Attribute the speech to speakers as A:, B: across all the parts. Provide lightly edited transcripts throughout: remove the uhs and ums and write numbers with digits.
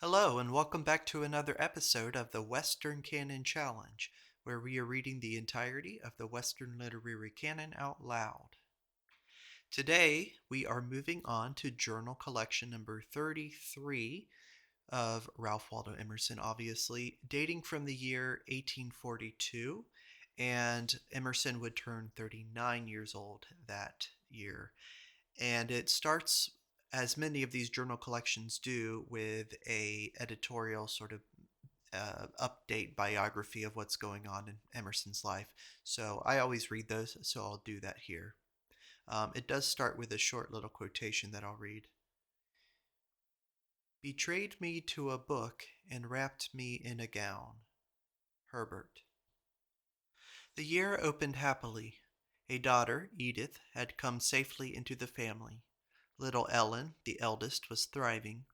A: Hello, and welcome back to another episode of the Western Canon Challenge, where we are reading the entirety of the Western Literary Canon out loud. Today, we are moving on to journal collection number 33 of Ralph Waldo Emerson, obviously, dating from the year 1842, and Emerson would turn 39 years old that year. And it starts, as many of these journal collections do, with a editorial sort of update biography of what's going on in Emerson's life. So I always read those, so I'll do that here. It does start with a short little quotation that I'll read. Betrayed me to a book and wrapped me in a gown. Herbert. The year opened happily. A daughter, Edith, had come safely into the family. Little Ellen, the eldest, was thriving.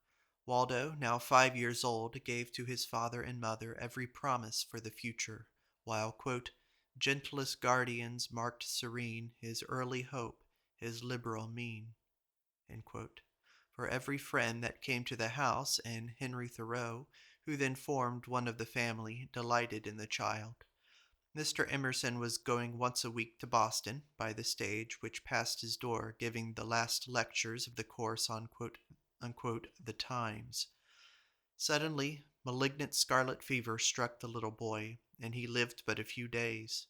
A: Waldo, now 5 years old, gave to his father and mother every promise for the future, while, quote, gentlest guardians marked serene his early hope, his liberal mien, end quote. For every friend that came to the house, and Henry Thoreau, who then formed one of the family, delighted in the child. Mr. Emerson was going once a week to Boston by the stage which passed his door, giving the last lectures of the course on quote, unquote, the times. Suddenly, malignant scarlet fever struck the little boy, and he lived but a few days.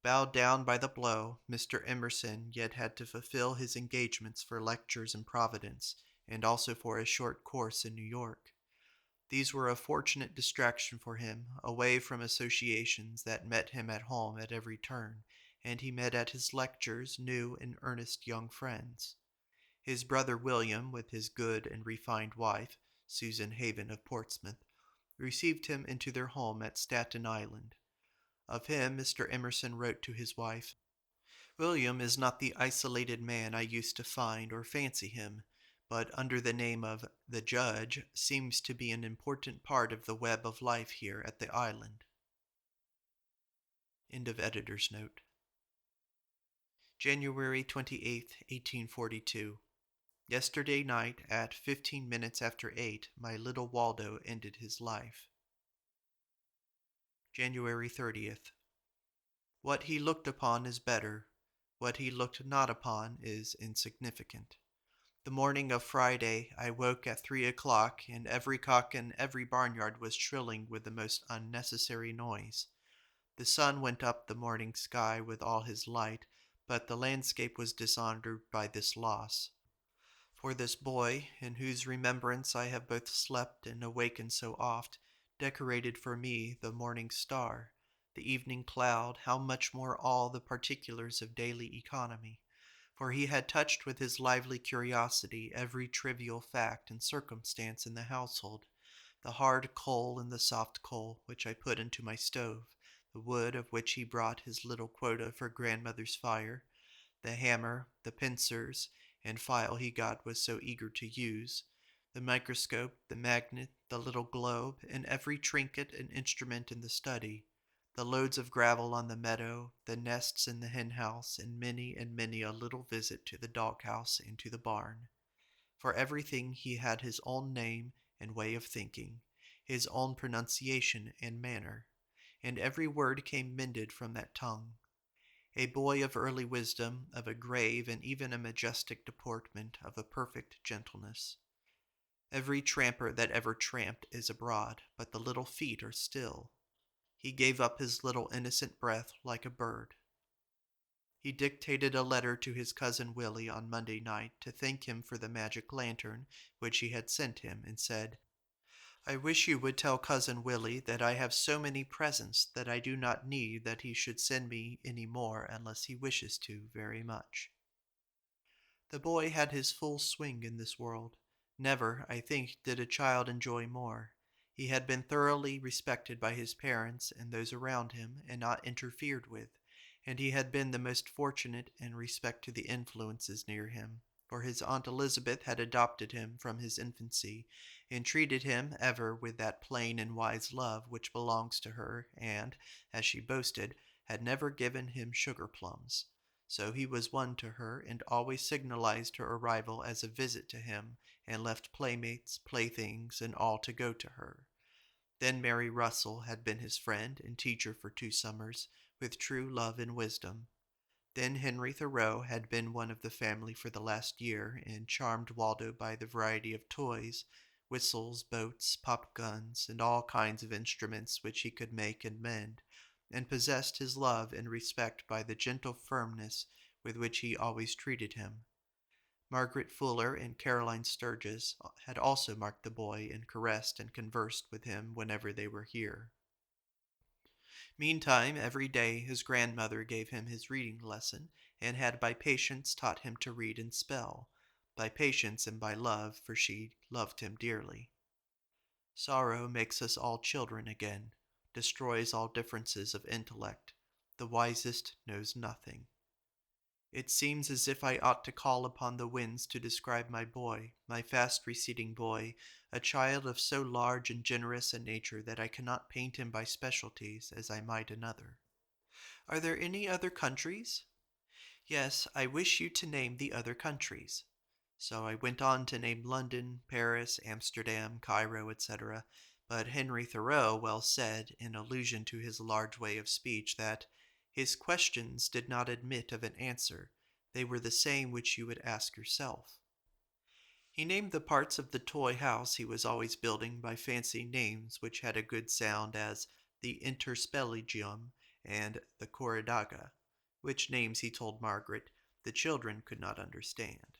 A: Bowed down by the blow, Mr. Emerson yet had to fulfill his engagements for lectures in Providence, and also for a short course in New York. These were a fortunate distraction for him, away from associations that met him at home at every turn, and he met at his lectures new and earnest young friends. His brother William, with his good and refined wife, Susan Haven of Portsmouth, received him into their home at Staten Island. Of him, Mr. Emerson wrote to his wife, William is not the isolated man I used to find or fancy him, but under the name of the Judge seems to be an important part of the web of life here at the island. End of editor's note. January 28th, 1842. Yesterday night, at 15 minutes after 8, my little Waldo ended his life. January 30th. What he looked upon is better. What he looked not upon is insignificant. The morning of Friday, I woke at 3 o'clock, and every cock in every barnyard was shrilling with the most unnecessary noise. The sun went up the morning sky with all his light, but the landscape was dishonored by this loss. For this boy, in whose remembrance I have both slept and awakened so oft, decorated for me the morning star, the evening cloud, how much more all the particulars of daily economy. For he had touched with his lively curiosity every trivial fact and circumstance in the household, the hard coal and the soft coal which I put into my stove, the wood of which he brought his little quota for grandmother's fire, the hammer, the pincers, and file he got was so eager to use, the microscope, the magnet, the little globe, and every trinket and instrument in the study, the loads of gravel on the meadow, the nests in the hen-house, and many a little visit to the dog-house and to the barn. For everything he had his own name and way of thinking, his own pronunciation and manner, and every word came mended from that tongue. A boy of early wisdom, of a grave and even a majestic deportment, of a perfect gentleness. Every tramper that ever tramped is abroad, but the little feet are still. He gave up his little innocent breath like a bird. He dictated a letter to his cousin Willie on Monday night to thank him for the magic lantern which he had sent him, and said, I wish you would tell Cousin Willie that I have so many presents that I do not need that he should send me any more unless he wishes to very much. The boy had his full swing in this world. Never, I think, did a child enjoy more. He had been thoroughly respected by his parents and those around him, and not interfered with, and he had been the most fortunate in respect to the influences near him, for his Aunt Elizabeth had adopted him from his infancy, and treated him ever with that plain and wise love which belongs to her, and, as she boasted, had never given him sugar plums. So he was one to her, and always signalized her arrival as a visit to him, and left playmates, playthings, and all to go to her. Then Mary Russell had been his friend and teacher for 2 summers, with true love and wisdom. Then Henry Thoreau had been one of the family for the last year, and charmed Waldo by the variety of toys, whistles, boats, pop guns, and all kinds of instruments which he could make and mend, and possessed his love and respect by the gentle firmness with which he always treated him. Margaret Fuller and Caroline Sturgis had also marked the boy and caressed and conversed with him whenever they were here. Meantime, every day his grandmother gave him his reading lesson, and had by patience taught him to read and spell, by patience and by love, for she loved him dearly. Sorrow makes us all children again, destroys all differences of intellect. The wisest knows nothing. It seems as if I ought to call upon the winds to describe my boy, my fast receding boy, a child of so large and generous a nature that I cannot paint him by specialties as I might another. Are there any other countries? Yes, I wish you to name the other countries. So I went on to name London, Paris, Amsterdam, Cairo, etc. But Henry Thoreau well said, in allusion to his large way of speech, that his questions did not admit of an answer. They were the same which you would ask yourself. He named the parts of the toy house he was always building by fancy names which had a good sound, as the Interspelligium and the Corridaga, which names, he told Margaret, the children could not understand.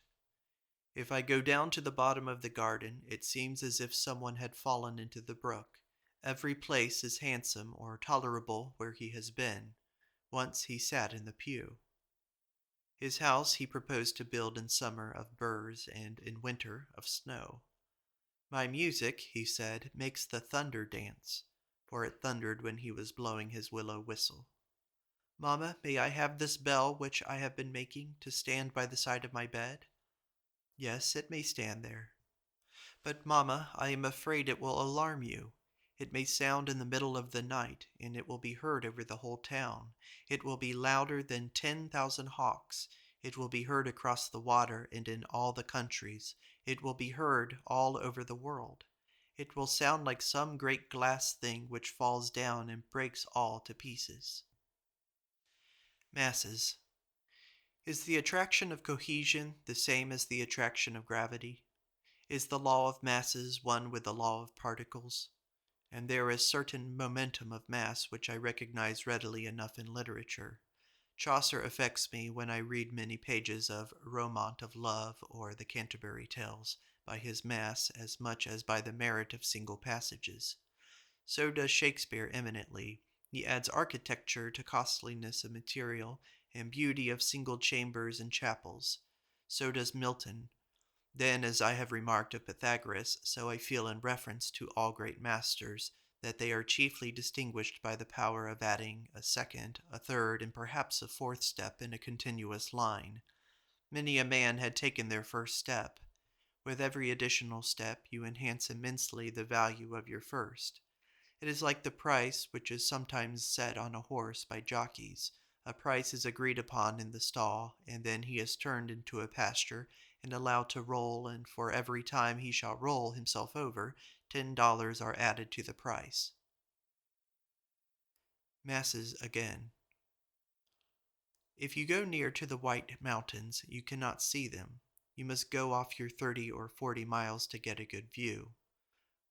A: If I go down to the bottom of the garden, it seems as if someone had fallen into the brook. Every place is handsome or tolerable where he has been. Once he sat in the pew. His house he proposed to build in summer of burrs and in winter of snow. My music, he said, makes the thunder dance, for it thundered when he was blowing his willow whistle. Mamma, may I have this bell which I have been making to stand by the side of my bed? Yes, it may stand there. But, Mamma, I am afraid it will alarm you. It may sound in the middle of the night, and it will be heard over the whole town. It will be louder than 10,000 hawks. It will be heard across the water and in all the countries. It will be heard all over the world. It will sound like some great glass thing which falls down and breaks all to pieces. Masses. Is the attraction of cohesion the same as the attraction of gravity? Is the law of masses one with the law of particles? And there is certain momentum of mass which I recognize readily enough in literature. Chaucer affects me when I read many pages of Romaunt of Love or the Canterbury Tales by his mass as much as by the merit of single passages. So does Shakespeare eminently. He adds architecture to costliness of material and beauty of single chambers and chapels. So does Milton. Then, as I have remarked of Pythagoras, so I feel in reference to all great masters, that they are chiefly distinguished by the power of adding a second, a third, and perhaps a fourth step in a continuous line. Many a man had taken their first step. With every additional step you enhance immensely the value of your first. It is like the price which is sometimes set on a horse by jockeys. A price is agreed upon in the stall, and then he is turned into a pasture and allowed to roll, and for every time he shall roll himself over, $10 are added to the price. Masses again. If you go near to the White Mountains, you cannot see them. You must go off your 30 or 40 miles to get a good view.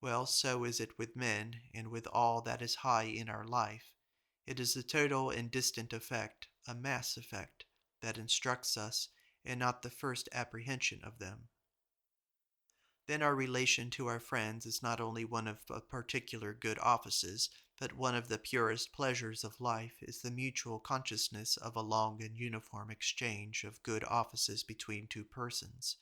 A: Well, so is it with men, and with all that is high in our life. It is the total and distant effect, a mass effect, that instructs us, and not the first apprehension of them. Then our relation to our friends is not only one of particular good offices, but one of the purest pleasures of life is the mutual consciousness of a long and uniform exchange of good offices between two persons,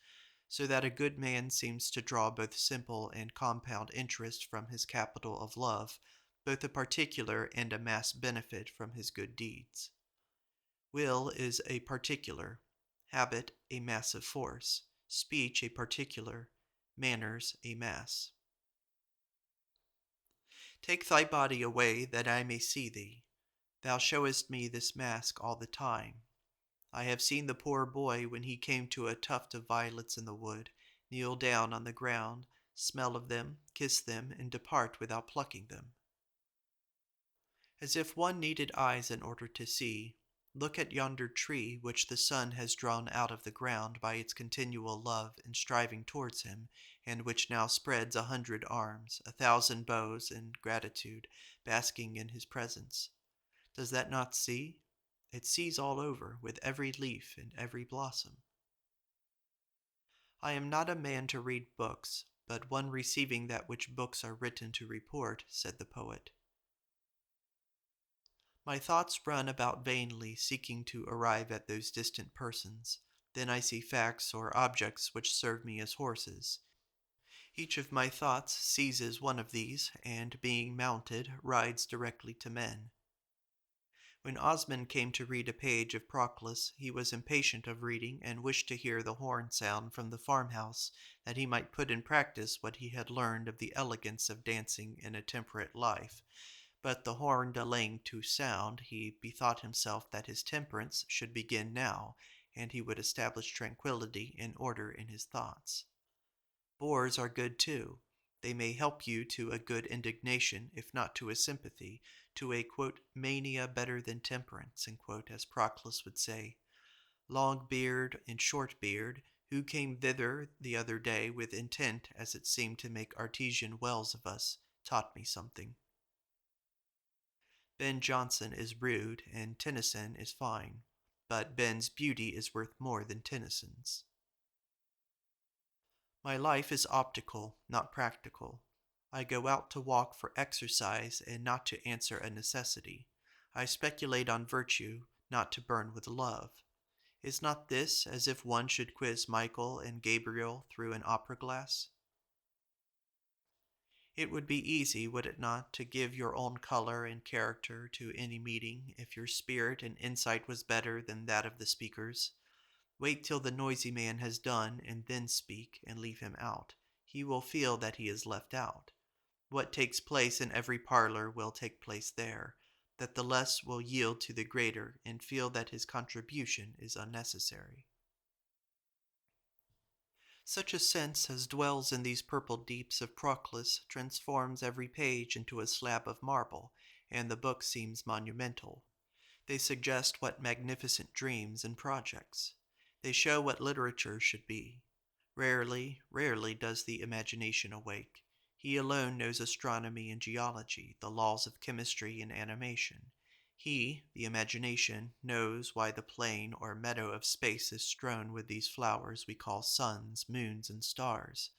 A: so that a good man seems to draw both simple and compound interest from his capital of love, both a particular and a mass benefit from his good deeds. Will is a particular, habit a massive force, speech a particular, manners a mass. Take thy body away, that I may see thee. Thou showest me this mask all the time. I have seen the poor boy when he came to a tuft of violets in the wood, kneel down on the ground, smell of them, kiss them, and depart without plucking them. As if one needed eyes in order to see, look at yonder tree which the sun has drawn out of the ground by its continual love and striving towards him, and which now spreads 100 arms, 1,000 bows in gratitude, basking in his presence. Does that not see? It sees all over, with every leaf and every blossom. I am not a man to read books, but one receiving that which books are written to report, said the poet. My thoughts run about vainly, seeking to arrive at those distant persons. Then I see facts or objects which serve me as horses. Each of my thoughts seizes one of these, and being mounted, rides directly to men. When Osmond came to read a page of Proclus, he was impatient of reading, and wished to hear the horn sound from the farmhouse, that he might put in practice what he had learned of the elegance of dancing in a temperate life. But the horn delaying to sound, he bethought himself that his temperance should begin now, and he would establish tranquillity and order in his thoughts. Bores are good too. They may help you to a good indignation, if not to a sympathy, to a, quote, mania better than temperance, as Proclus would say. Long beard and short beard, who came thither the other day with intent, as it seemed, to make artesian wells of us, taught me something. Ben Jonson is rude, and Tennyson is fine, but Ben's beauty is worth more than Tennyson's. My life is optical, not practical. I go out to walk for exercise and not to answer a necessity. I speculate on virtue, not to burn with love. Is not this as if one should quiz Michael and Gabriel through an opera glass? It would be easy, would it not, to give your own color and character to any meeting if your spirit and insight was better than that of the speakers. Wait till the noisy man has done, and then speak, and leave him out. He will feel that he is left out. What takes place in every parlor will take place there, that the less will yield to the greater, and feel that his contribution is unnecessary. Such a sense as dwells in these purple deeps of Proclus transforms every page into a slab of marble, and the book seems monumental. They suggest what magnificent dreams and projects. They show what literature should be. Rarely, rarely does the imagination awake. He alone knows astronomy and geology, the laws of chemistry and animation. He, the imagination, knows why the plain or meadow of space is strewn with these flowers we call suns, moons, and stars,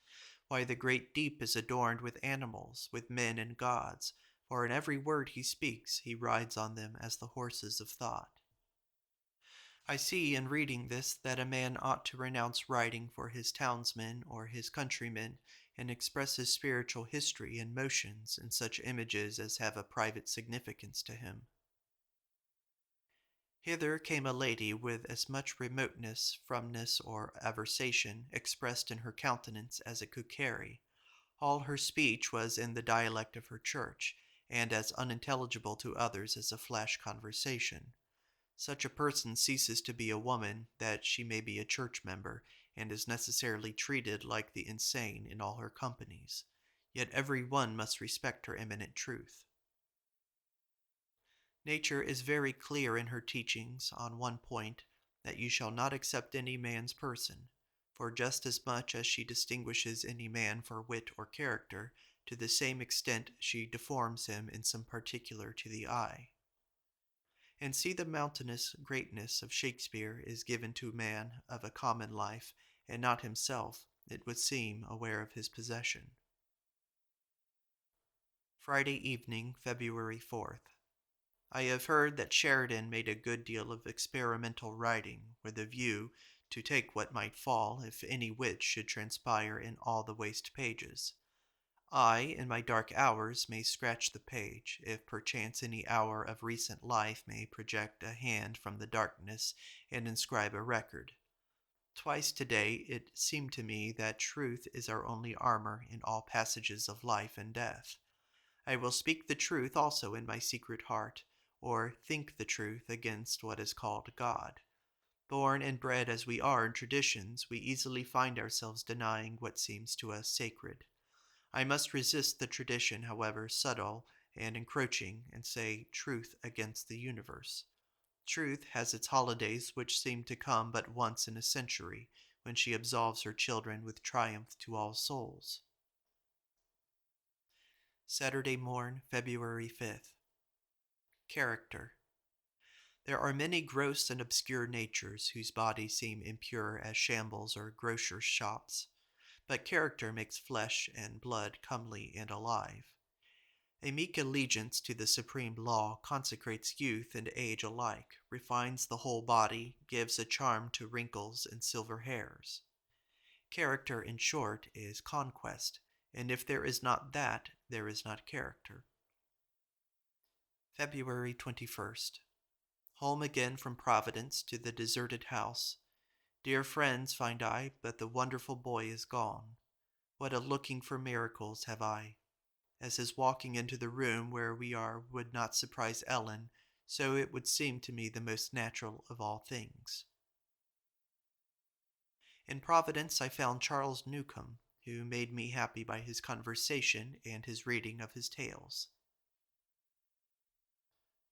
A: why the great deep is adorned with animals, with men and gods, for in every word he speaks he rides on them as the horses of thought. I see in reading this that a man ought to renounce writing for his townsmen or his countrymen, and express his spiritual history and motions in such images as have a private significance to him. Hither came a lady with as much remoteness, fromness, or aversation expressed in her countenance as it could carry. All her speech was in the dialect of her church, and as unintelligible to others as a flash conversation. Such a person ceases to be a woman that she may be a church member, and is necessarily treated like the insane in all her companies. Yet every one must respect her eminent truth. Nature is very clear in her teachings on one point, that you shall not accept any man's person, for just as much as she distinguishes any man for wit or character, to the same extent she deforms him in some particular to the eye. And see the mountainous greatness of Shakespeare is given to man of a common life, and not himself, it would seem, aware of his possession. Friday evening, February 4th. I have heard that Sheridan made a good deal of experimental writing, with a view to take what might fall if any wit should transpire in all the waste pages. I, in my dark hours, may scratch the page, if perchance any hour of recent life may project a hand from the darkness and inscribe a record. Twice today it seemed to me that truth is our only armor in all passages of life and death. I will speak the truth also in my secret heart, or think the truth against what is called God. Born and bred as we are in traditions, we easily find ourselves denying what seems to us sacred. I must resist the tradition, however subtle and encroaching, and say truth against the universe. Truth has its holidays which seem to come but once in a century, when she absolves her children with triumph to all souls. Saturday morn, February 5th. Character. There are many gross and obscure natures whose bodies seem impure as shambles or grocers' shops, but character makes flesh and blood comely and alive. A meek allegiance to the supreme law consecrates youth and age alike, refines the whole body, gives a charm to wrinkles and silver hairs. Character, in short, is conquest, and if there is not that, there is not character. February 21st. Home again from Providence to the deserted house. Dear friends, find I, but the wonderful boy is gone. What a looking for miracles have I! As his walking into the room where we are would not surprise Ellen, so it would seem to me the most natural of all things. In Providence I found Charles Newcomb, who made me happy by his conversation and his reading of his tales.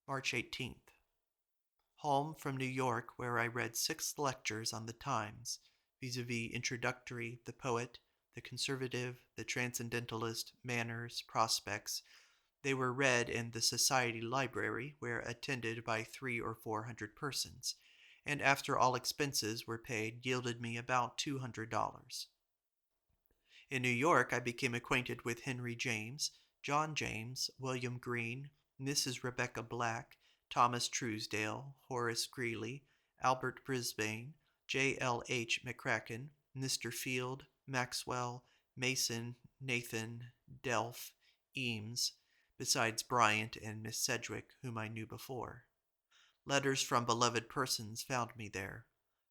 A: March 18th. Home from New York, where I read 6 lectures on the Times, vis-a-vis Introductory, The Poet, The Conservative, The Transcendentalist, Manners, Prospects. They were read in the Society Library, where attended by 300 or 400 persons, and after all expenses were paid, yielded me about $200. In New York, I became acquainted with Henry James, John James, William Green, Mrs. Rebecca Black, Thomas Truesdale, Horace Greeley, Albert Brisbane, J. L. H. McCracken, Mr. Field, Maxwell, Mason, Nathan, Delph, Eames, besides Bryant and Miss Sedgwick, whom I knew before. Letters from beloved persons found me there.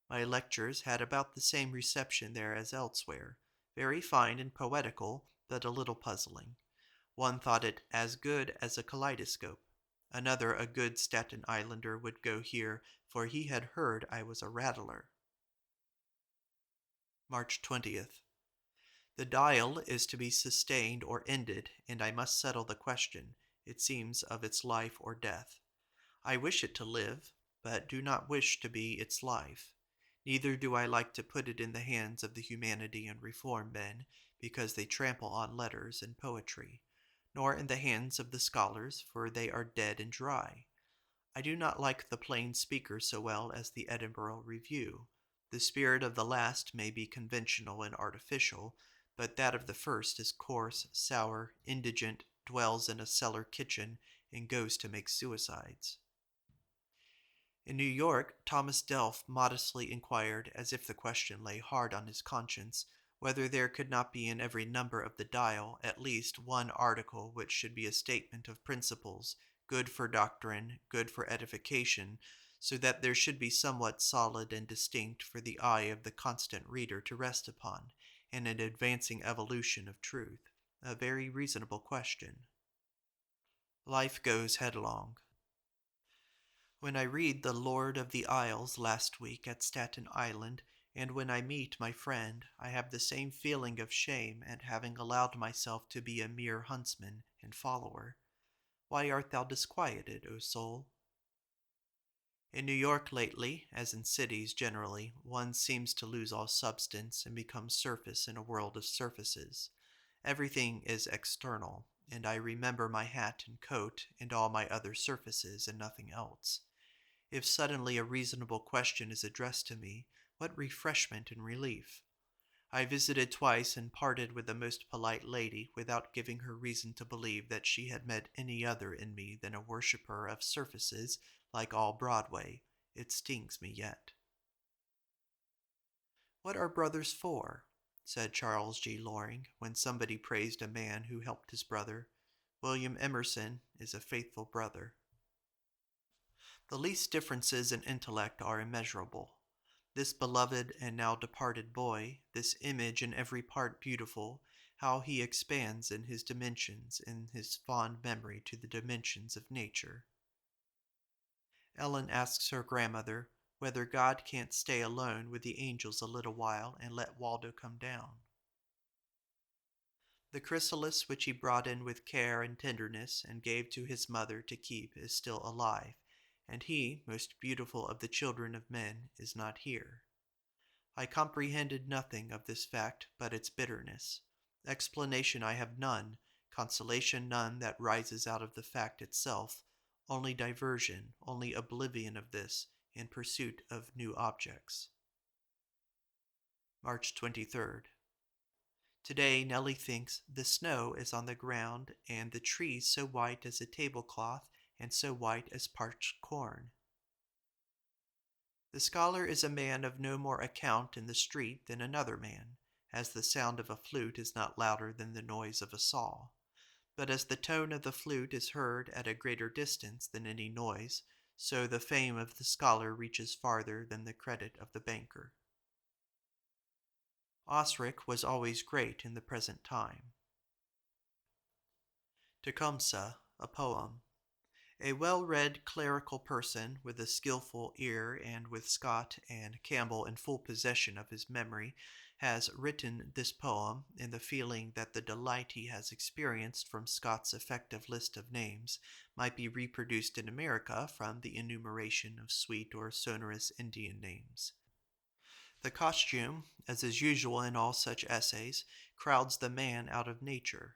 A: My lectures had about the same reception there as elsewhere, very fine and poetical, but a little puzzling. One thought it as good as a kaleidoscope. Another, a good Staten Islander, would go here, for he had heard I was a rattler. March 20th. The dial is to be sustained or ended, and I must settle the question, it seems, of its life or death. I wish it to live, but do not wish to be its life. Neither do I like to put it in the hands of the humanity and reform men, because they trample on letters and poetry, nor in the hands of the scholars, for they are dead and dry. I do not like the plain speaker so well as the Edinburgh Review. The spirit of the last may be conventional and artificial, but that of the first is coarse, sour, indigent, dwells in a cellar kitchen, and goes to make suicides. In New York, Thomas Delph modestly inquired, as if the question lay hard on his conscience, whether there could not be in every number of the Dial at least one article which should be a statement of principles, good for doctrine, good for edification, so that there should be somewhat solid and distinct for the eye of the constant reader to rest upon, and an advancing evolution of truth. A very reasonable question. Life goes headlong. When I read The Lord of the Isles last week at Staten Island, and when I meet my friend, I have the same feeling of shame at having allowed myself to be a mere huntsman and follower. Why art thou disquieted, O soul? In New York lately, as in cities generally, one seems to lose all substance and become surface in a world of surfaces. Everything is external, and I remember my hat and coat and all my other surfaces and nothing else. If suddenly a reasonable question is addressed to me, what refreshment and relief! I visited twice and parted with the most polite lady without giving her reason to believe that she had met any other in me than a worshipper of surfaces like all Broadway. It stings me yet. What are brothers for? Said Charles G. Loring, when somebody praised a man who helped his brother. William Emerson is a faithful brother. The least differences in intellect are immeasurable. This beloved and now departed boy, this image in every part beautiful, how he expands in his dimensions, in his fond memory to the dimensions of nature. Ellen asks her grandmother whether God can't stay alone with the angels a little while and let Waldo come down. The chrysalis which he brought in with care and tenderness and gave to his mother to keep is still alive, and he, most beautiful of the children of men, is not here. I comprehended nothing of this fact but its bitterness. Explanation I have none, consolation none that rises out of the fact itself, only diversion, only oblivion of this, in pursuit of new objects. March 23rd. Today Nellie thinks the snow is on the ground and the trees so white as a tablecloth and so white as parched corn. The scholar is a man of no more account in the street than another man, as the sound of a flute is not louder than the noise of a saw. But as the tone of the flute is heard at a greater distance than any noise, so the fame of the scholar reaches farther than the credit of the banker. Osric was always great in the present time. Tecumseh, a poem. A well-read clerical person with a skillful ear and with Scott and Campbell in full possession of his memory has written this poem in the feeling that the delight he has experienced from Scott's effective list of names might be reproduced in America from the enumeration of sweet or sonorous Indian names. The costume, as is usual in all such essays, crowds the man out of nature.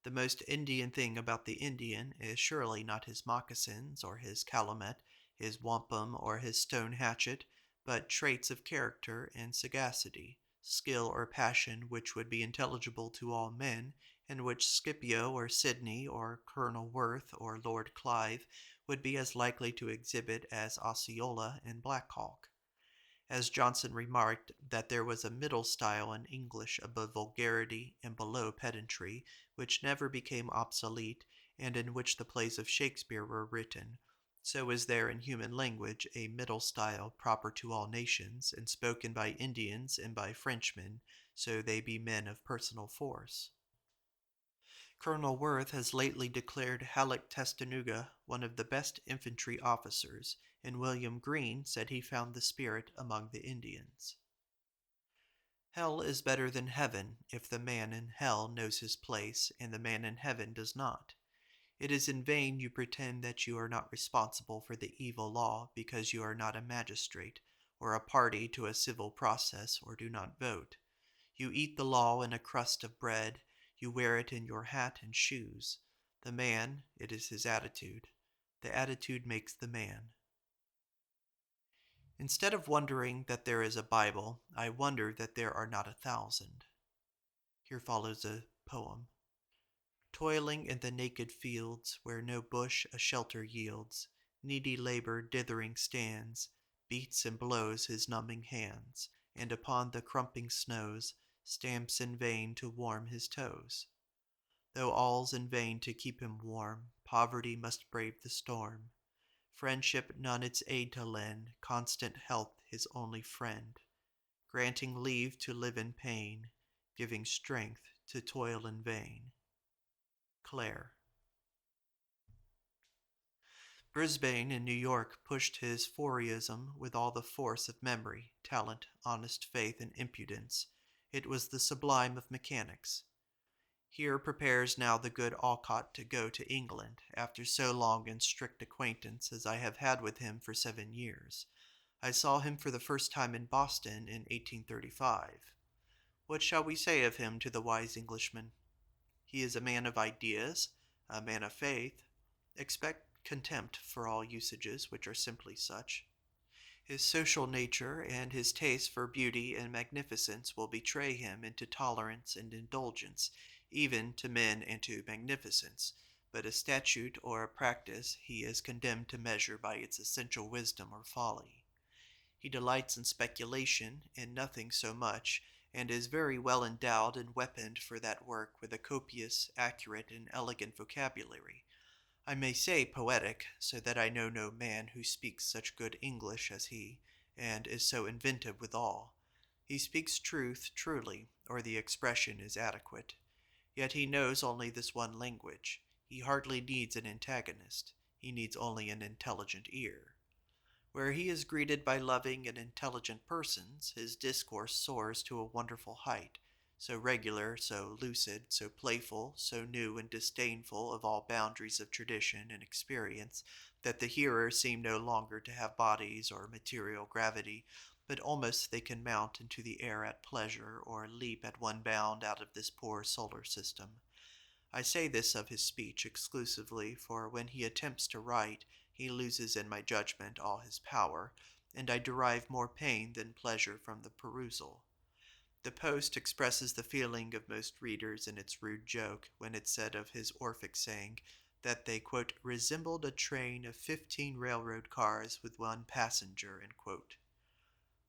A: The most Indian thing about the Indian is surely not his moccasins or his calumet, his wampum or his stone hatchet, but traits of character and sagacity, skill or passion which would be intelligible to all men, and which Scipio or Sidney or Colonel Worth or Lord Clive would be as likely to exhibit as Osceola and Black Hawk. As Johnson remarked, that there was a middle style in English above vulgarity and below pedantry, which never became obsolete, and in which the plays of Shakespeare were written, so is there in human language a middle style proper to all nations, and spoken by Indians and by Frenchmen, so they be men of personal force. Colonel Worth has lately declared Halleck Tastanuga one of the best infantry officers, and William Greene said he found the spirit among the Indians. Hell is better than heaven if the man in hell knows his place and the man in heaven does not. It is in vain you pretend that you are not responsible for the evil law because you are not a magistrate, or a party to a civil process, or do not vote. You eat the law in a crust of bread, you wear it in your hat and shoes. The man, it is his attitude. The attitude makes the man. Instead of wondering that there is a Bible, I wonder that there are not 1,000. Here follows a poem. Toiling in the naked fields, where no bush a shelter yields, needy labor dithering stands, beats and blows his numbing hands, and upon the crumping snows stamps in vain to warm his toes. Though all's in vain to keep him warm, poverty must brave the storm. Friendship none its aid to lend, constant health his only friend, granting leave to live in pain, giving strength to toil in vain. Clare. Brisbane in New York pushed his Fourierism with all the force of memory, talent, honest faith, and impudence. It was the sublime of mechanics. Here prepares now the good Alcott to go to England, after so long and strict acquaintance as I have had with him for 7 years. I saw him for the first time in Boston in 1835. What shall we say of him to the wise Englishman? He is a man of ideas, a man of faith. Expect contempt for all usages which are simply such. His social nature and his taste for beauty and magnificence will betray him into tolerance and indulgence, even to men and to magnificence, but a statute or a practice he is condemned to measure by its essential wisdom or folly. He delights in speculation, in nothing so much, and is very well endowed and weaponed for that work with a copious, accurate, and elegant vocabulary. I may say poetic, so that I know no man who speaks such good English as he, and is so inventive withal. He speaks truth truly, or the expression is adequate. Yet he knows only this one language. He hardly needs an antagonist. He needs only an intelligent ear. Where he is greeted by loving and intelligent persons, his discourse soars to a wonderful height, so regular, so lucid, so playful, so new and disdainful of all boundaries of tradition and experience, that the hearers seem no longer to have bodies or material gravity, but almost they can mount into the air at pleasure, or leap at one bound out of this poor solar system. I say this of his speech exclusively, for when he attempts to write, he loses in my judgment all his power, and I derive more pain than pleasure from the perusal. The Post expresses the feeling of most readers in its rude joke, when it said of his Orphic saying that they, quote, resembled a train of 15 railroad cars with one passenger, end quote.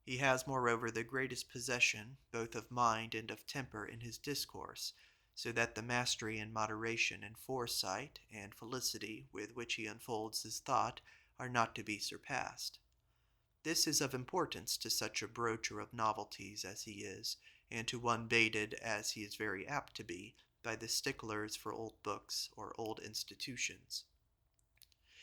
A: He has, moreover, the greatest possession, both of mind and of temper, in his discourse, so that the mastery and moderation and foresight and felicity with which he unfolds his thought are not to be surpassed. This is of importance to such a broacher of novelties as he is, and to one baited, as he is very apt to be, by the sticklers for old books or old institutions.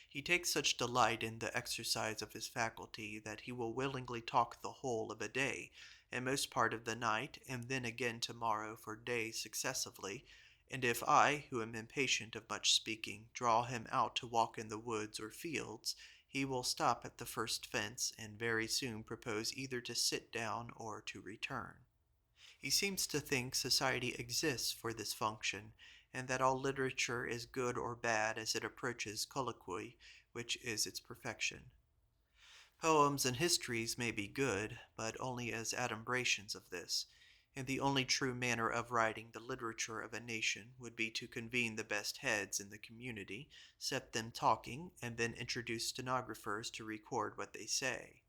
A: He takes such delight in the exercise of his faculty that he will willingly talk the whole of a day, and most part of the night, and then again tomorrow for days successively, and if I, who am impatient of much speaking, draw him out to walk in the woods or fields, he will stop at the first fence, and very soon propose either to sit down or to return. He seems to think society exists for this function, and that all literature is good or bad as it approaches colloquy, which is its perfection. Poems and histories may be good, but only as adumbrations of this, and the only true manner of writing the literature of a nation would be to convene the best heads in the community, set them talking, and then introduce stenographers to record what they say.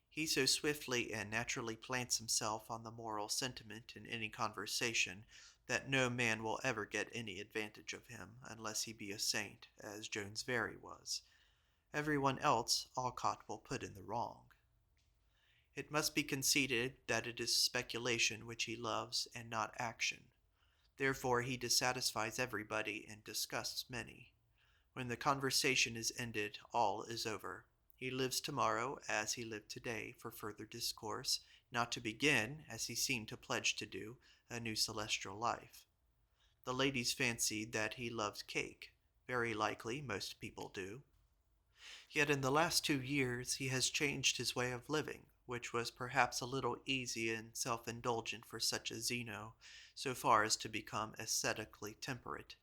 A: He so swiftly and naturally plants himself on the moral sentiment in any conversation that no man will ever get any advantage of him unless he be a saint, as Jones Very was. Everyone else Alcott will put in the wrong. It must be conceded that it is speculation which he loves and not action. Therefore he dissatisfies everybody and disgusts many. When the conversation is ended, all is over. He lives tomorrow as he lived today for further discourse, not to begin, as he seemed to pledge to do, a new celestial life. The ladies fancied that he loved cake. Very likely most people do. Yet in the last 2 years he has changed his way of living, which was perhaps a little easy and self-indulgent for such as Zeno, so far as to become ascetically temperate.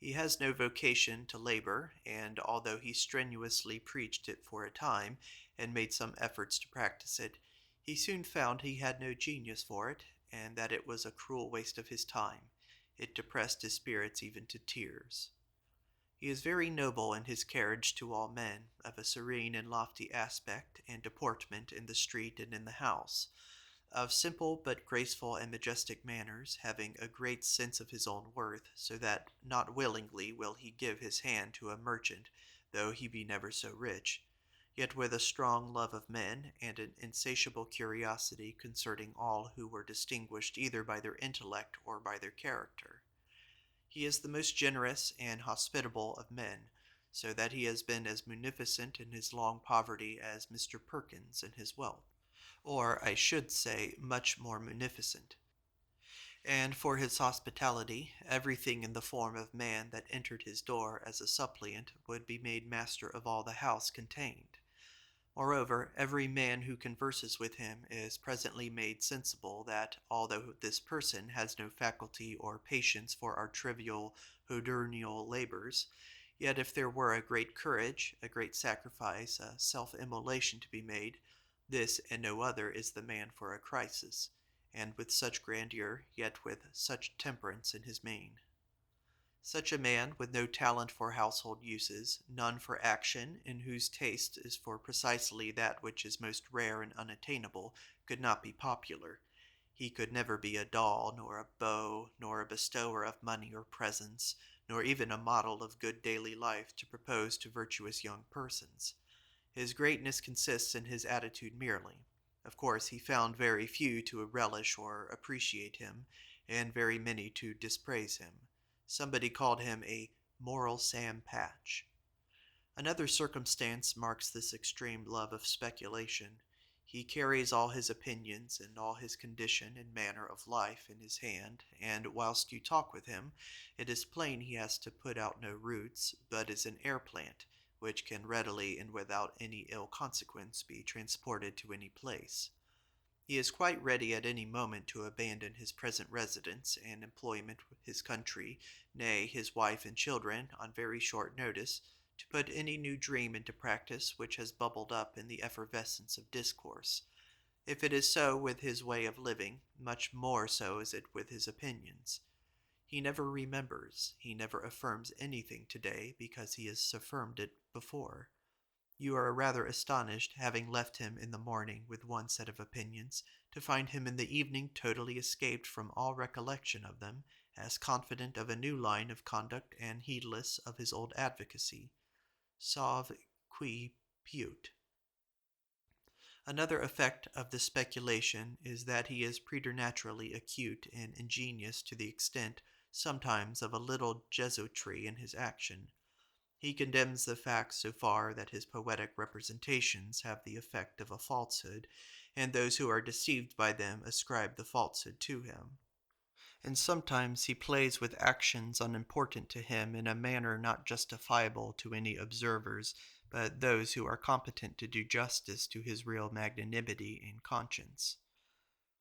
A: He has no vocation to labor, and although he strenuously preached it for a time, and made some efforts to practice it, he soon found he had no genius for it, and that it was a cruel waste of his time. It depressed his spirits even to tears. He is very noble in his carriage to all men, of a serene and lofty aspect and deportment in the street and in the house, of simple but graceful and majestic manners, having a great sense of his own worth, so that not willingly will he give his hand to a merchant, though he be never so rich, yet with a strong love of men, and an insatiable curiosity concerning all who were distinguished either by their intellect or by their character. He is the most generous and hospitable of men, so that he has been as munificent in his long poverty as Mr. Perkins in his wealth, or I should say much more munificent. And for his hospitality, everything in the form of man that entered his door as a suppliant would be made master of all the house contained. Moreover, every man who converses with him is presently made sensible that, although this person has no faculty or patience for our trivial hodiernal labors, yet if there were a great courage, a great sacrifice, a self-immolation to be made, this and no other is the man for a crisis, and with such grandeur, yet with such temperance in his mien. Such a man, with no talent for household uses, none for action, and whose taste is for precisely that which is most rare and unattainable, could not be popular. He could never be a doll, nor a beau, nor a bestower of money or presents, nor even a model of good daily life to propose to virtuous young persons. His greatness consists in his attitude merely. Of course, he found very few to relish or appreciate him, and very many to dispraise him. Somebody called him a moral Sam Patch. Another circumstance marks this extreme love of speculation. He carries all his opinions and all his condition and manner of life in his hand, and whilst you talk with him, it is plain he has to put out no roots, but is an air plant, which can readily and without any ill consequence be transported to any place. He is quite ready at any moment to abandon his present residence and employment with his country, nay, his wife and children, on very short notice, to put any new dream into practice which has bubbled up in the effervescence of discourse. If it is so with his way of living, much more so is it with his opinions. He never remembers, he never affirms anything today because he has affirmed it before. You are rather astonished, having left him in the morning with one set of opinions, to find him in the evening totally escaped from all recollection of them, as confident of a new line of conduct and heedless of his old advocacy. Sauve qui pute. Another effect of this speculation is that he is preternaturally acute and ingenious to the extent, sometimes, of a little Jesuitry in his action. He condemns the facts so far that his poetic representations have the effect of a falsehood, and those who are deceived by them ascribe the falsehood to him. And sometimes he plays with actions unimportant to him in a manner not justifiable to any observers, but those who are competent to do justice to his real magnanimity and conscience.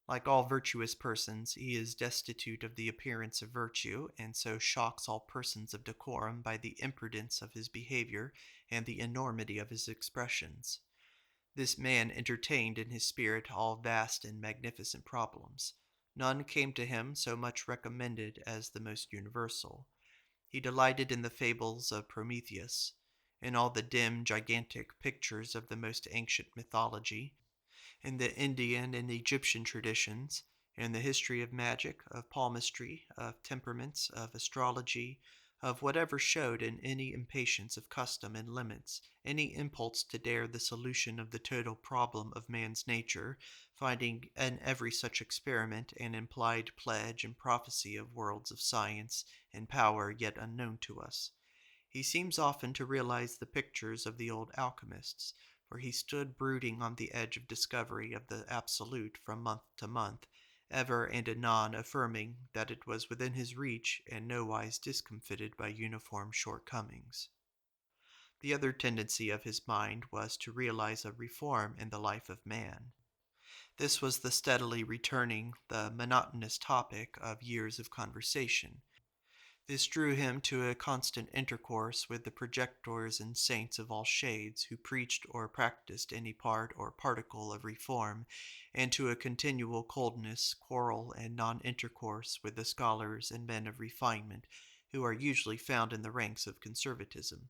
A: Like all virtuous persons, he is destitute of the appearance of virtue, and so shocks all persons of decorum by the imprudence of his behavior and the enormity of his expressions. This man entertained in his spirit all vast and magnificent problems. None came to him so much recommended as the most universal. He delighted in the fables of Prometheus, in all the dim, gigantic pictures of the most ancient mythology, in the Indian and Egyptian traditions, in the history of magic, of palmistry, of temperaments, of astrology, of whatever showed in any impatience of custom and limits, any impulse to dare the solution of the total problem of man's nature, finding in every such experiment an implied pledge and prophecy of worlds of science and power yet unknown to us. He seems often to realize the pictures of the old alchemists, for he stood brooding on the edge of discovery of the absolute from month to month, ever and anon affirming that it was within his reach and nowise discomfited by uniform shortcomings. The other tendency of his mind was to realize a reform in the life of man. This was the steadily returning, the monotonous topic of years of conversation. This drew him to a constant intercourse with the projectors and saints of all shades who preached or practiced any part or particle of reform, and to a continual coldness, quarrel, and non-intercourse with the scholars and men of refinement who are usually found in the ranks of conservatism.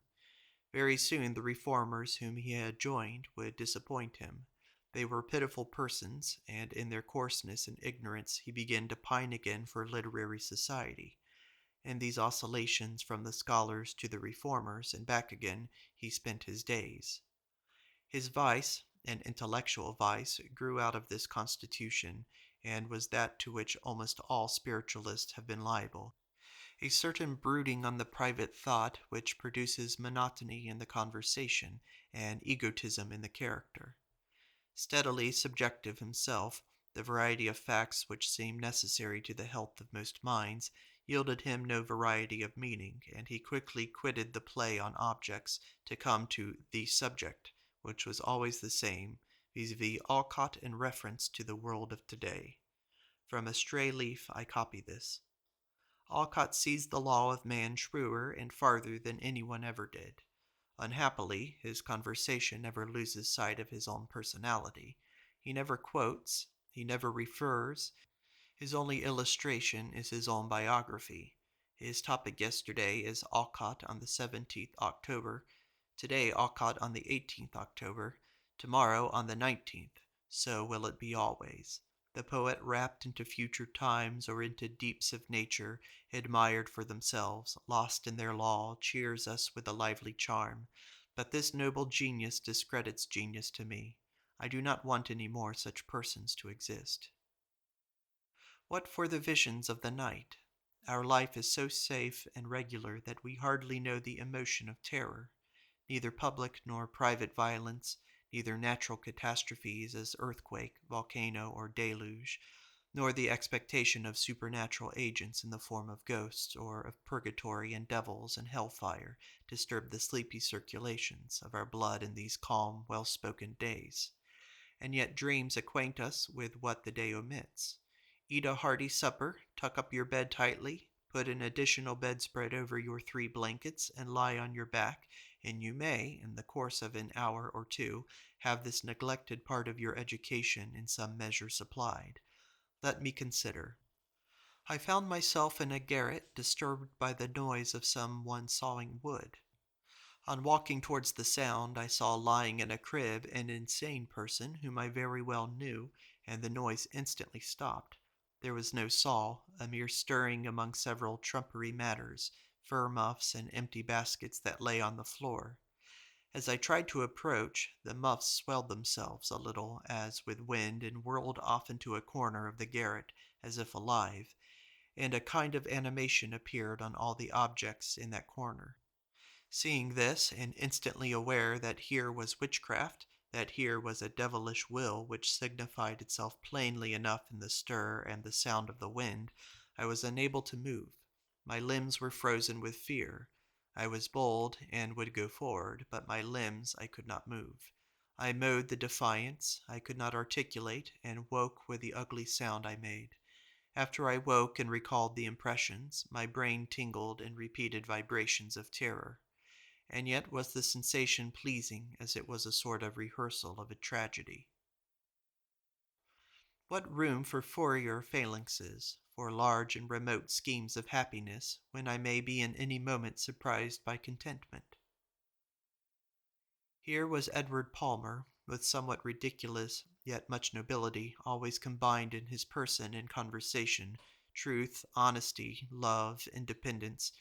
A: Very soon the reformers whom he had joined would disappoint him. They were pitiful persons, and in their coarseness and ignorance he began to pine again for literary society. In these oscillations from the scholars to the reformers and back again he spent his days. His vice, an intellectual vice, grew out of this constitution, and was that to which almost all spiritualists have been liable, a certain brooding on the private thought which produces monotony in the conversation and egotism in the character. Steadily subjective himself, the variety of facts which seem necessary to the health of most minds yielded him no variety of meaning, and he quickly quitted the play on objects to come to the subject, which was always the same, vis-a-vis Alcott in reference to the world of today. From a stray leaf I copy this. Alcott sees the law of man truer and farther than anyone ever did. Unhappily, his conversation never loses sight of his own personality. He never quotes, he never refers, his only illustration is his own biography. His topic yesterday is Alcott on the 17th October, today Alcott on the 18th October, tomorrow on the 19th. So will it be always. The poet wrapped into future times or into deeps of nature, admired for themselves, lost in their law, cheers us with a lively charm. But this noble genius discredits genius to me. I do not want any more such persons to exist. What for the visions of the night? Our life is so safe and regular that we hardly know the emotion of terror. neither public nor private violence, neither natural catastrophes as earthquake, volcano, or deluge, nor the expectation of supernatural agents in the form of ghosts or of purgatory and devils and hellfire disturb the sleepy circulations of our blood in these calm, well-spoken days. And yet dreams acquaint us with what the day omits. Eat a hearty supper, tuck up your bed tightly, put an additional bedspread over your 3 blankets, and lie on your back, and you may, in the course of an hour or two, have this neglected part of your education in some measure supplied. Let me consider. I found myself in a garret disturbed by the noise of some one sawing wood. On walking towards the sound, I saw lying in a crib an insane person whom I very well knew, and the noise instantly stopped. There was no saw, a mere stirring among several trumpery matters, fur muffs and empty baskets that lay on the floor. As I tried to approach, the muffs swelled themselves a little as with wind and whirled off into a corner of the garret as if alive, and a kind of animation appeared on all the objects in that corner. Seeing this, and instantly aware that here was witchcraft, that here was a devilish will which signified itself plainly enough in the stir and the sound of the wind, I was unable to move. My limbs were frozen with fear. I was bold and would go forward, but my limbs I could not move. I mowed the defiance, I could not articulate, and woke with the ugly sound I made. After I woke and recalled the impressions, my brain tingled in repeated vibrations of terror. And yet was the sensation pleasing as it was a sort of rehearsal of a tragedy. What room for Fourier phalanxes, for large and remote schemes of happiness, when I may be in any moment surprised by contentment? Here was Edward Palmer, with somewhat ridiculous, yet much nobility, always combined in his person and conversation, truth, honesty, love, independence,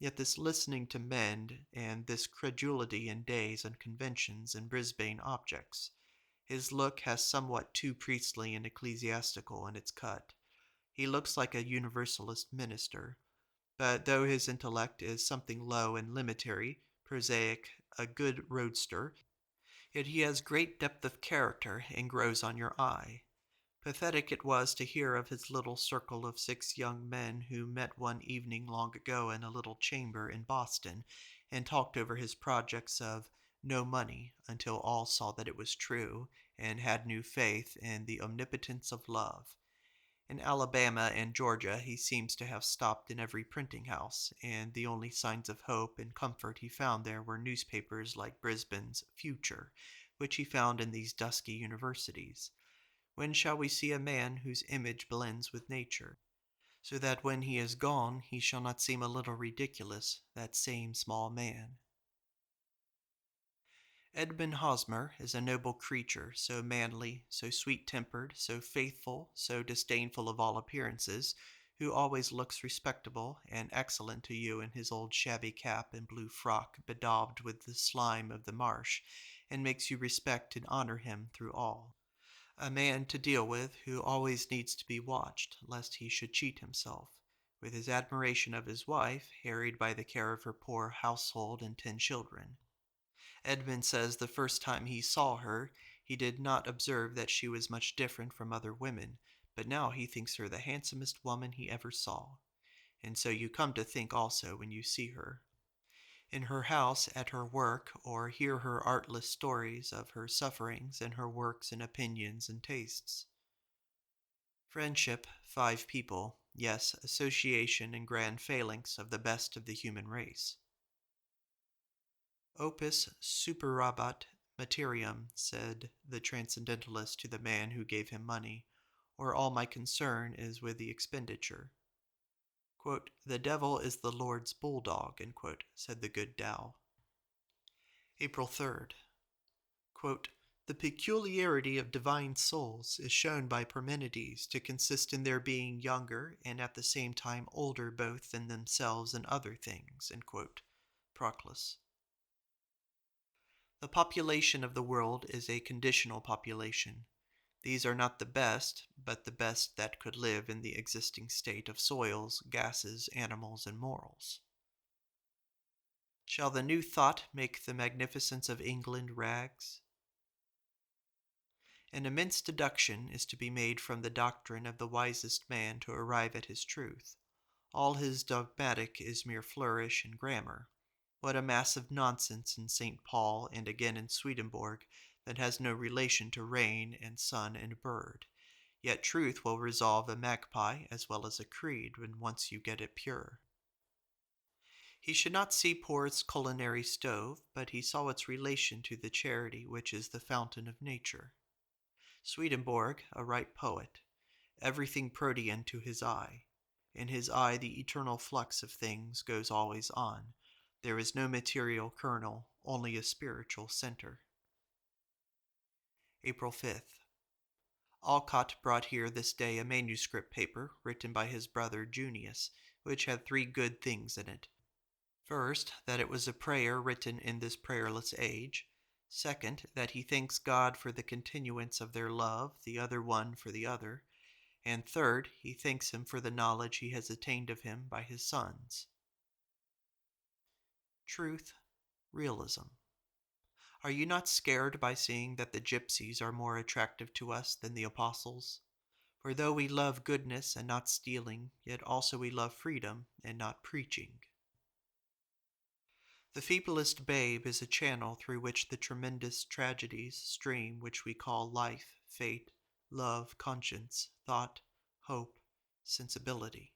A: yet this listening to men, and this credulity in days and conventions and Brisbane objects. His look has somewhat too priestly and ecclesiastical in its cut. He looks like a Universalist minister, but though his intellect is something low and limitary, prosaic, a good roadster, yet he has great depth of character and grows on your eye. Pathetic it was to hear of his little circle of 6 young men who met one evening long ago in a little chamber in Boston and talked over his projects of no money until all saw that it was true and had new faith in the omnipotence of love. In Alabama and Georgia he seems to have stopped in every printing house, and the only signs of hope and comfort he found there were newspapers like Brisbane's Future, which he found in these dusky universities. When shall we see a man whose image blends with nature, so that when he is gone he shall not seem a little ridiculous, that same small man? Edmund Hosmer is a noble creature, so manly, so sweet-tempered, so faithful, so disdainful of all appearances, who always looks respectable and excellent to you in his old shabby cap and blue frock bedaubed with the slime of the marsh, and makes you respect and honor him through all. A man to deal with who always needs to be watched, lest he should cheat himself, with his admiration of his wife, harried by the care of her poor household and 10 children. Edmund says the first time he saw her, he did not observe that she was much different from other women, but now he thinks her the handsomest woman he ever saw. And so you come to think also when you see her. In her house, at her work, or hear her artless stories of her sufferings and her works and opinions and tastes. Friendship, 5 people, yes, association and grand phalanx of the best of the human race. Opus superabat materiam, said the transcendentalist to the man who gave him money, or all my concern is with the expenditure. Quote, the devil is the Lord's bulldog, said the good Tao. April 3rd. Quote, the peculiarity of divine souls is shown by Parmenides to consist in their being younger and at the same time older both than themselves and other things. Proclus. The population of the world is a conditional population. These are not the best, but the best that could live in the existing state of soils, gases, animals, and morals. Shall the new thought make the magnificence of England rags? An immense deduction is to be made from the doctrine of the wisest man to arrive at his truth. All his dogmatic is mere flourish and grammar. What a mass of nonsense in St. Paul and again in Swedenborg that has no relation to rain and sun and bird. Yet truth will resolve a magpie as well as a creed when once you get it pure. He should not see poor's culinary stove, but he saw its relation to the charity which is the fountain of nature. Swedenborg, a ripe poet, everything protean to his eye. In his eye the eternal flux of things goes always on. There is no material kernel, only a spiritual center. April 5th. Alcott brought here this day a manuscript paper written by his brother Junius, which had 3 good things in it. First, that it was a prayer written in this prayerless age. Second, that he thanks God for the continuance of their love, the other one for the other. And third, he thanks him for the knowledge he has attained of him by his sons. Truth, realism. Are you not scared by seeing that the gypsies are more attractive to us than the apostles? For though we love goodness and not stealing, yet also we love freedom and not preaching. The feeblest babe is a channel through which the tremendous tragedies stream which we call life, fate, love, conscience, thought, hope, sensibility.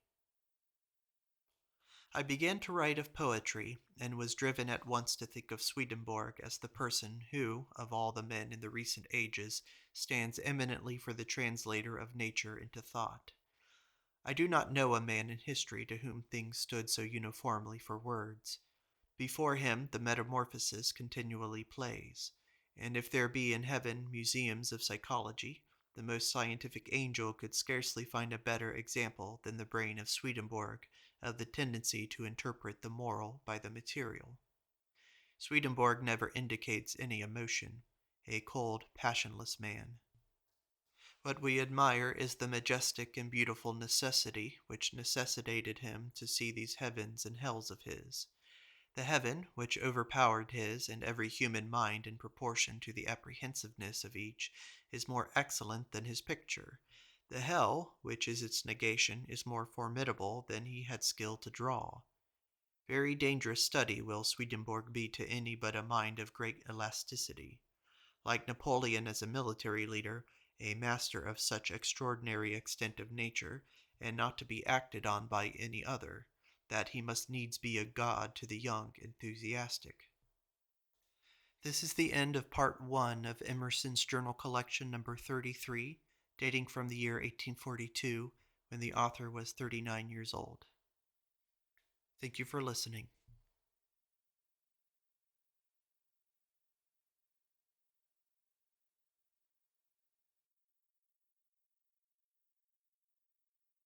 A: I began to write of poetry, and was driven at once to think of Swedenborg as the person who, of all the men in the recent ages, stands eminently for the translator of nature into thought. I do not know a man in history to whom things stood so uniformly for words. Before him the metamorphosis continually plays, and if there be in heaven museums of psychology, the most scientific angel could scarcely find a better example than the brain of Swedenborg of the tendency to interpret the moral by the material. Swedenborg never indicates any emotion, a cold, passionless man. What we admire is the majestic and beautiful necessity which necessitated him to see these heavens and hells of his. The heaven, which overpowered his and every human mind in proportion to the apprehensiveness of each, is more excellent than his picture. The hell, which is its negation, is more formidable than he had skill to draw. Very dangerous study will Swedenborg be to any but a mind of great elasticity. Like Napoleon as a military leader, a master of such extraordinary extent of nature, and not to be acted on by any other, that he must needs be a god to the young enthusiastic. This is the end of part 1 of Emerson's journal collection number 33, dating from the year 1842, when the author was 39 years old. Thank you for listening.